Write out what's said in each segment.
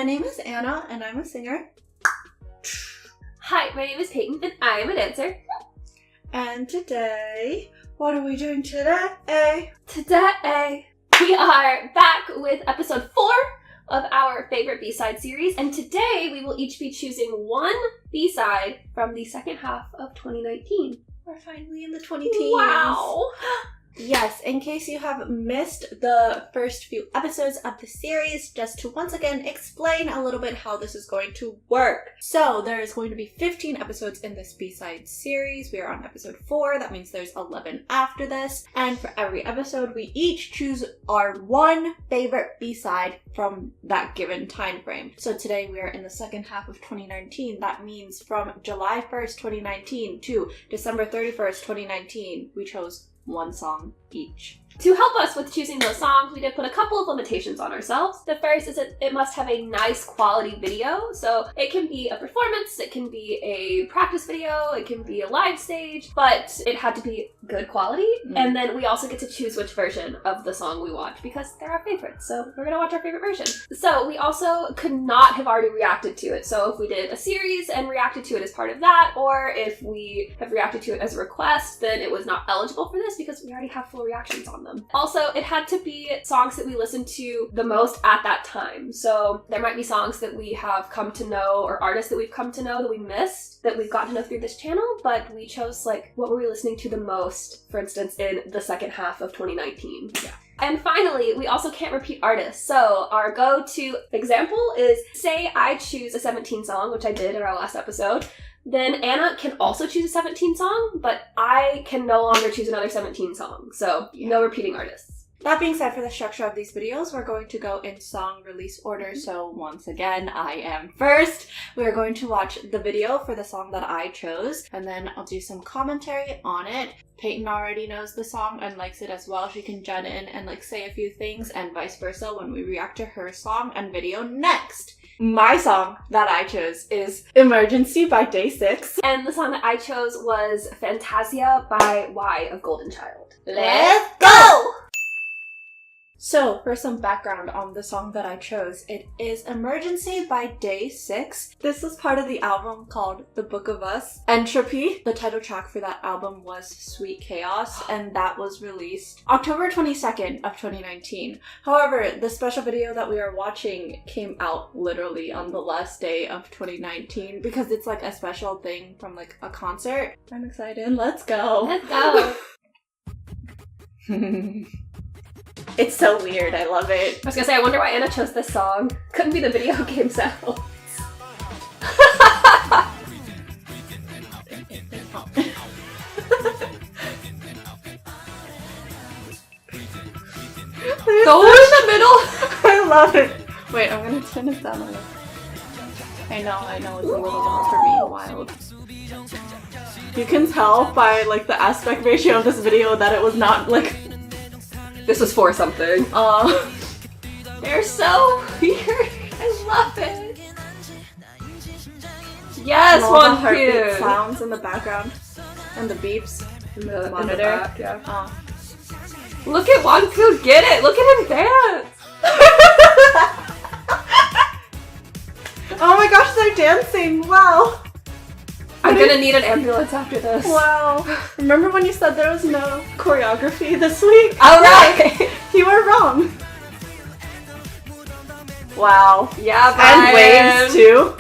My name is Anna, and I'm a singer. Hi, my name is Peyton, and I am a dancer. And today, what are we doing today? Today, we are back with episode 4 of our favorite B-side series, and today we will each be choosing one B-side from the second half of 2019. We're finally in the 20-teens. Wow! Yes, in case you have missed the first few episodes of the series, just to once again explain a little bit how this is going to work. So, there is going to be 15 episodes in this B-side series. We are on episode 4, that means there's 11 after this. And for every episode, we each choose our one favorite B-side from that given time frame. So today we are in the second half of 2019. That means from July 1st, 2019 to December 31st, 2019, we chose one song each. To help us with choosing those songs, we did put a couple of limitations on ourselves. The first is that it must have a nice quality video. So it can be a performance, it can be a practice video, it can be a live stage, but it had to be good quality. And then we also get to choose which version of the song we watch because they're our favorites. So we're gonna watch our favorite version. So we also could not have already reacted to it. So if we did a series and reacted to it as part of that, or if we have reacted to it as a request, then it was not eligible for this because we already have full reactions on them. Also, it had to be songs that we listened to the most at that time. So there might be songs that we have come to know or artists that we've come to know that we missed, that we've gotten to know through this channel, but we chose like what were we listening to the most, for instance, in the second half of 2019. Yeah. And finally, we also can't repeat artists. So our go-to example is, say I choose a 17 song, which I did in our last episode. Then Anna can also choose a 17 song, but I can no longer choose another 17 song. So no repeating artists. That being said, for the structure of these videos, we're going to go in song release order. So once again, I am first. We're going to watch the video for the song that I chose, and then I'll do some commentary on it. Peyton already knows the song and likes it as well. She can jet in and like say a few things, and vice versa when we react to her song and video next. My song that I chose is Emergency by Day 6. And the song that I chose was Fantasia by Y of Golden Child. Let's go! So, for some background on the song that I chose, it is Emergency by Day 6. This was part of the album called The Book of Us. Entropy, the title track for that album, was Sweet Chaos, and that was released October 22nd of 2019. However, the special video that we are watching came out literally on the last day of 2019 because it's like a special thing from like a concert. I'm excited. Let's go. Let's go. It's so weird. I love it. I was gonna say, I wonder why Anna chose this song. Couldn't be the video game sound. Go in the middle! I love it. Wait, I'm gonna turn it down a little. I know, it's a little loud for me. Wild. You can tell by like the aspect ratio of this video that it was not like... This was for something. They're so weird. I love it. Yes, All the Wonku. heartbeat sounds in the background and the beeps in the monitor. Back, yeah. Look at Wonku get it. Look at him dance. Oh my gosh, they're dancing! Wow. I'm gonna need an ambulance after this. Wow. Remember when you said there was no choreography this week? All right. You were wrong. Wow. Yeah, Brian. And waves too.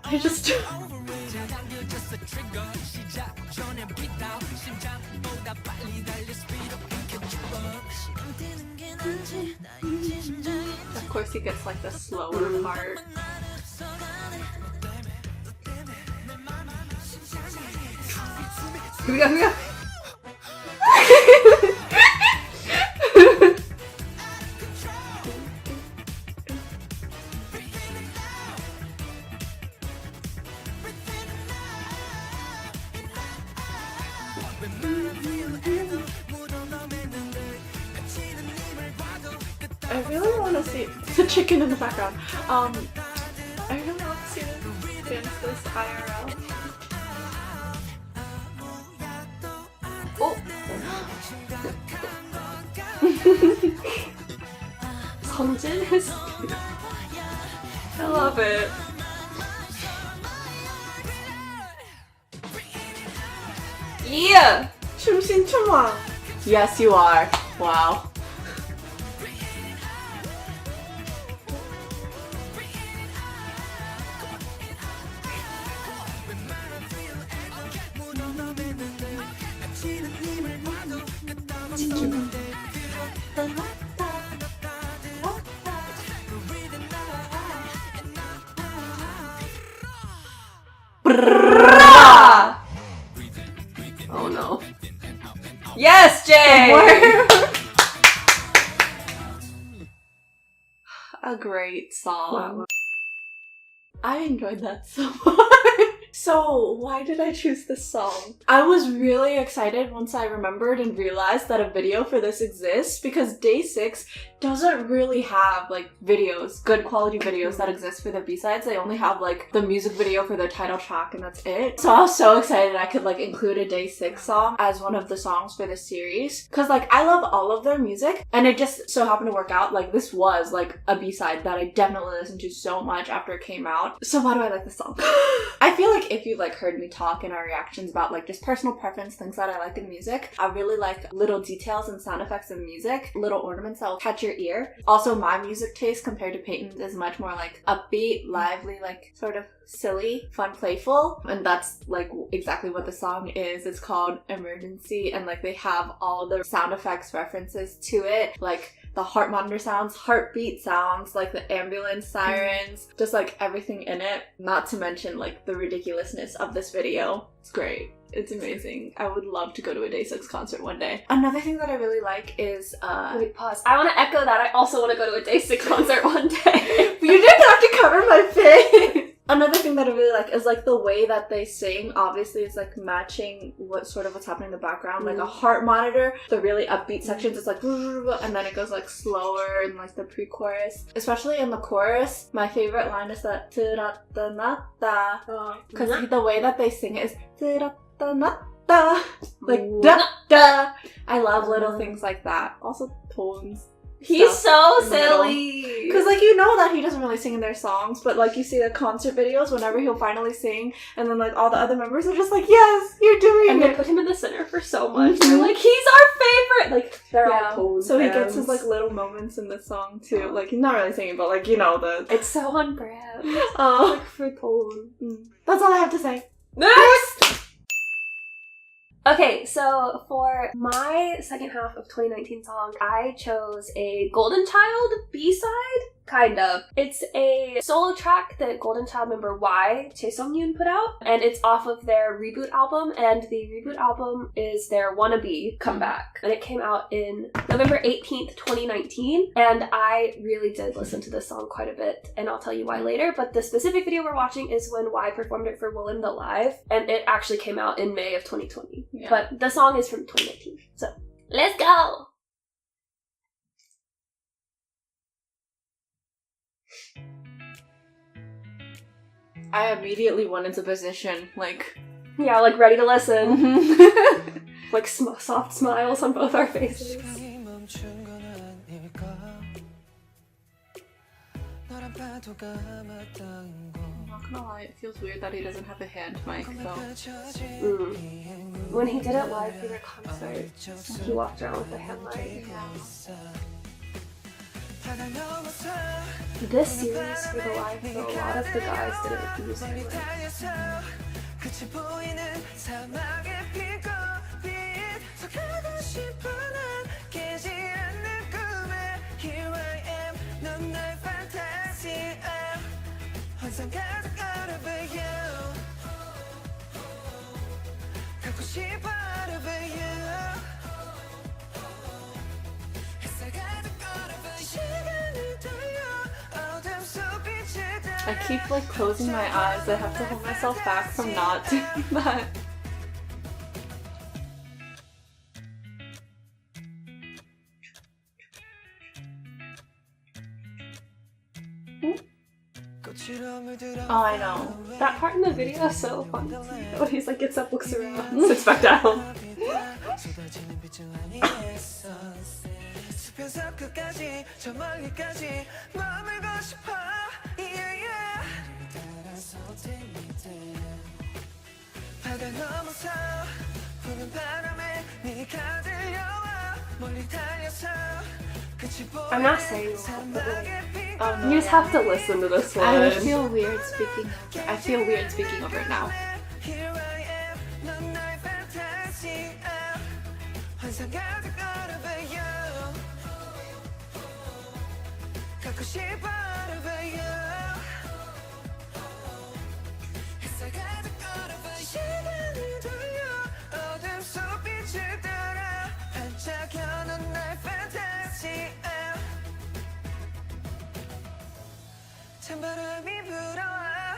I just... Of course he gets like the slower part. Here we go, here we go. I really want to see the chicken in the background. I really want to see them dance this IRL. Oh! Songjin is... I love it. Yeah! 춤신춤왕. Yes, you are. Wow. Oh no. Yes, Jay! A great song. Wow. I enjoyed that so much. So, why did I choose this song? I was really excited once I remembered and realized that a video for this exists because Day6 doesn't really have like videos, good quality videos that exist for the B-sides. They only have like the music video for their title track and that's it. So I was so excited I could like include a Day6 song as one of the songs for this series. Cause like I love all of their music and it just so happened to work out. Like this was like a B-side that I definitely listened to so much after it came out. So why do I like this song? I feel like if you like heard me talk in our reactions about like just personal preference, things that I like in music, I really like little details and sound effects in music, little ornaments that will catch your ear. Also, my music taste compared to Peyton's is much more like upbeat, lively, like sort of silly, fun, playful, and that's like exactly what the song is. It's called Emergency, and like they have all the sound effects references to it, like the heart monitor sounds, heartbeat sounds, like the ambulance sirens, just like everything in it. Not to mention like the ridiculousness of this video. It's great. It's amazing. I would love to go to a Day6 concert one day. Another thing that I really like is Wait, pause. I want to echo that. I also want to go to a Day6 concert one day. You didn't have to cover my face! Another thing that I really like is like the way that they sing. Obviously it's like matching what's happening in the background, like a heart monitor. The really upbeat sections, it's like and then it goes like slower in like the pre-chorus. Especially in the chorus, my favorite line is that because the way that they sing it is like da da. I love little things like that. Also tones. He's so silly. Because like you know that he doesn't really sing in their songs, but like you see the concert videos whenever he'll finally sing, and then like all the other members are just like, yes, you're doing and it. they put him in the center for so much. They're like, he's our favorite. Like they're all pose so he fans. gets his like little moments in the song too. Like he's not really singing, but like you know the. It's so on brand. Oh, Like for tone. That's all I have to say. Next. Okay, so for my second half of 2019 song, I chose a Golden Child B-side, kind of. It's a solo track that Golden Child member Y, Chae Sung-yoon, put out, and it's off of their Reboot album, and the Reboot album is their Wannabe comeback, and it came out in November 18th, 2019, and I really did listen to this song quite a bit, and I'll tell you why later, but the specific video we're watching is when Y performed it for Woollim the Live, and it actually came out in May of 2020. Yeah. But the song is from 2019. So, let's go! I immediately went into position, like. Yeah, like ready to listen. Like soft smiles on both our faces. I'm not gonna lie, it feels weird that he doesn't have a hand mic though. When he did it live for their concert, he walked around with a hand mic. This series for the live, though, a lot of the guys didn't use hand mics. I keep like closing my eyes. I have to hold myself back from not doing that. Oh, I know. That part in the video is so fun to see. When he's like gets up, looks around, sits back down. I'm not saying that, but like, Oh, no, you just have to listen to this one. I feel weird speaking. I feel weird speaking over it now. 찬바람이 불어와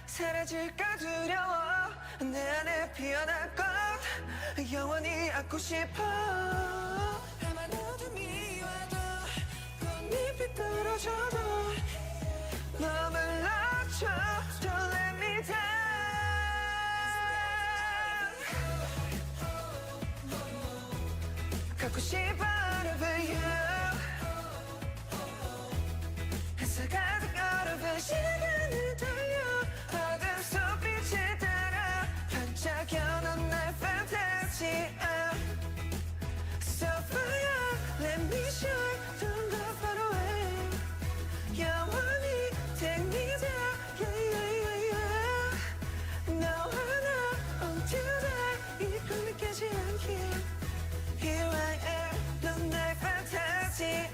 사라질까 두려워 내 안에 피어날 것 영원히 안고 싶어 아마 어둠이 와도 꽃잎이 떨어져도 머물러줘 Don't let me down 갖고 싶어 over you 시간을 돌려 어둠 속빛을 따라 반짝여 넌 날 fantasy So fire, let me shine Don't go far away 영원히 take me there Yeah, yeah, yeah, yeah 너와 나 until that 이 꿈이 깨지 않게 Here I am 넌 날 fantasy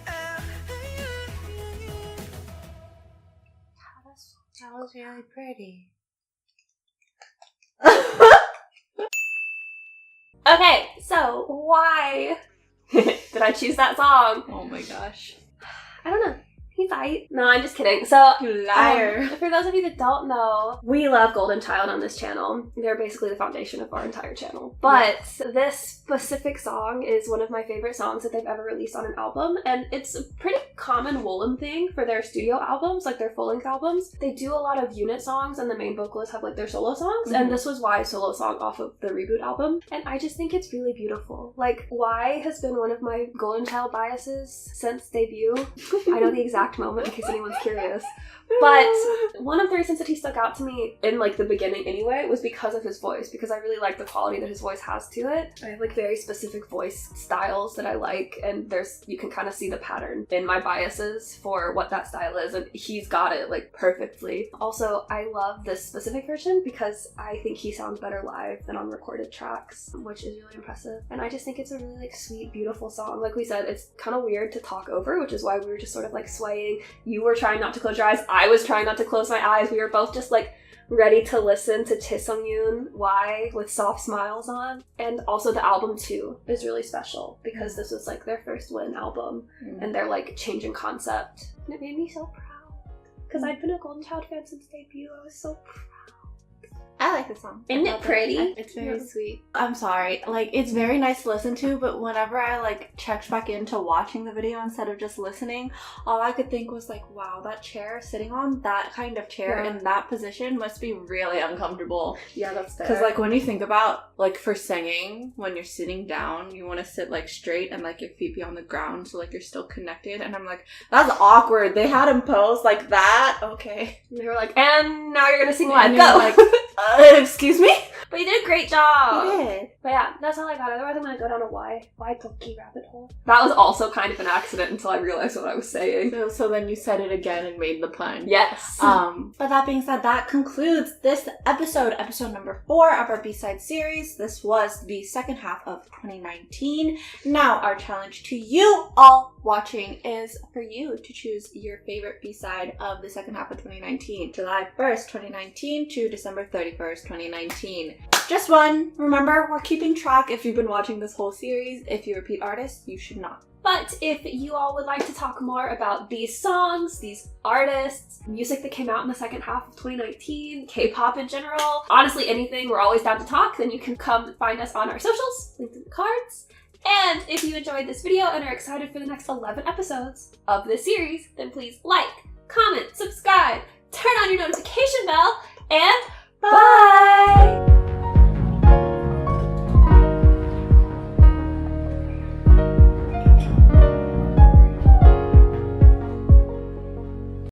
That was really pretty. Okay, so why did I choose that song? Oh my gosh. I don't know. He's aight. No, I'm just kidding. So, You liar. For those of you that don't know, we love Golden Child on this channel. They're basically the foundation of our entire channel. But this specific song is one of my favorite songs that they've ever released on an album, and it's a pretty common Woollim thing for their studio albums, like their full-length albums. They do a lot of unit songs, and the main vocalists have like their solo songs, and this was Y's solo song off of the Reboot album, and I just think it's really beautiful. Like, Y has been one of my Golden Child biases since debut. I know the exact moment in case anyone's curious. But one of the reasons that he stuck out to me in like the beginning anyway was because of his voice, because I really like the quality that his voice has to it. I have like very specific voice styles that I like, and you can kind of see the pattern in my biases for what that style is, and he's got it like perfectly. Also, I love this specific version because I think he sounds better live than on recorded tracks, which is really impressive. And I just think it's a really like sweet, beautiful song. Like we said, it's kind of weird to talk over, which is why we were just sort of like swaying. You were trying not to close your eyes. I was trying not to close my eyes. We were both just like ready to listen to Tae Sung-yoon Y with soft smiles on. And also the album too is really special because this was like their first Win album and they're like changing concept. And it made me so proud because I'd been a Golden Child fan since debut. I was so proud. I like the song. Isn't it pretty? It's very sweet. I'm sorry. Like, it's very nice to listen to, but whenever I, like, checked back into watching the video instead of just listening, all I could think was, like, wow, that chair, sitting on that kind of chair in that position must be really uncomfortable. Yeah, that's fair. Because, like, when you think about, like, for singing, when you're sitting down, you want to sit, like, straight and, like, your feet be on the ground so, like, you're still connected. And I'm like, that's awkward. They had him pose like that. Okay. And they were like, and now you're gonna sing live. And Go! you're like, excuse me? But you did a great job! You did. But yeah, that's all I got. Otherwise, I'm gonna go down a why cookie rabbit hole. That was also kind of an accident until I realized what I was saying. So then you said it again and made the pun. Yes. But that being said, that concludes this episode number 4 of our B-side series. This was the second half of 2019. Now, our challenge to you all watching is for you to choose your favorite B-side of the second half of 2019. July 1st, 2019 to December 31st, 2019. Just one. Remember, we're keeping track if you've been watching this whole series. If you repeat artists, you should not. But if you all would like to talk more about these songs, these artists, music that came out in the second half of 2019, K-pop in general, honestly anything, we're always down to talk, then you can come find us on our socials, linked in the cards. And if you enjoyed this video and are excited for the next 11 episodes of this series, then please like, comment, subscribe, turn on your notification bell, and bye!